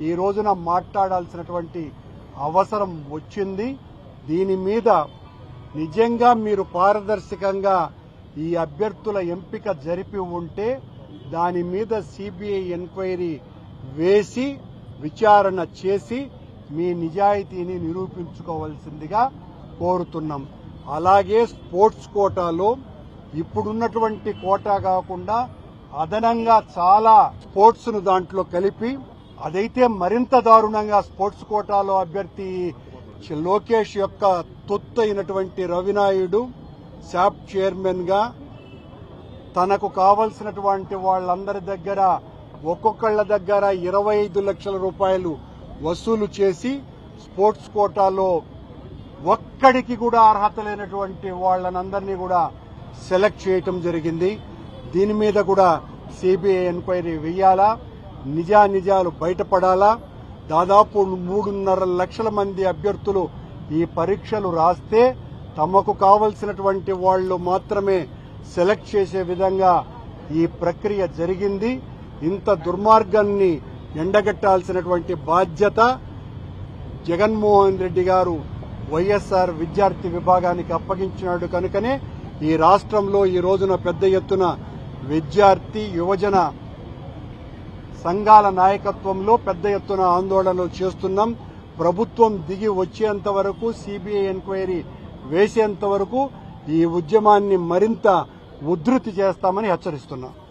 ఈ రోజున మాట్లాడాల్సినటువంటి అవసరం వచ్చింది. దీని మీద నిజంగా మీరు పారదర్శకంగా ఈ అభ్యర్థుల ఎంపిక జరిపి ఉంటే దాని మీద సిబిఐ ఎంక్వైరీ వేసి విచారణ చేసి మీ నిజాయితీని నిరూపించుకోవాల్సిందిగా కోరుతున్నాం. అలాగే స్పోర్ట్స్ కోటాలో ఇప్పుడున్నటువంటి కోటా కాకుండా అదనంగా చాలా స్పోర్ట్స్ ను దాంట్లో కలిపి అదైతే మరింత దారుణంగా స్పోర్ట్స్ కోటాలో అభ్యర్థి లోకేష్ యొక్క తొత్తు అయినటువంటి రవినాయుడు శాప్ చైర్మన్ గా తనకు కావలసినటువంటి వాళ్ళందరి దగ్గర ఒక్కొక్కళ్ల దగ్గర 25 లక్షల రూపాయలు వసూలు చేసి స్పోర్ట్స్ కోటాలో ఒక్కడికి కూడా అర్హత లేనటువంటి వాళ్ళనందరినీ కూడా సెలెక్ట్ చేయటం జరిగింది. దీని మీద కూడా సిబిఐ ఎంక్వైరీ వేయాలా, నిజాలు బయటపడాలా. దాదాపు 3.5 లక్షల మంది అభ్యర్థులు ఈ పరీక్షలు రాస్తే తమకు కావలసినటువంటి వాళ్లు మాత్రమే సెలెక్ట్ చేసే విధంగా ఈ ప్రక్రియ జరిగింది. ఇంత దుర్మార్గాన్ని ఎండగట్టాల్సినటువంటి బాధ్యత జగన్మోహన్ రెడ్డి గారు వైఎస్ఆర్ విద్యార్థి విభాగానికి అప్పగించినాడు కనుకనే ఈ రాష్ట్రంలో ఈ రోజున పెద్ద ఎత్తున విద్యార్థి యువజన సంఘాల నాయకత్వంలో పెద్ద ఎత్తున ఆందోళనలు చేస్తున్నాం. ప్రభుత్వం దిగి వచ్చేంత వరకు, సిబిఐ ఎంక్వైరీ వేసేంత వరకు ఈ ఉద్యమాన్ని మరింత ఉధృతి చేస్తామని హెచ్చరిస్తున్నాం.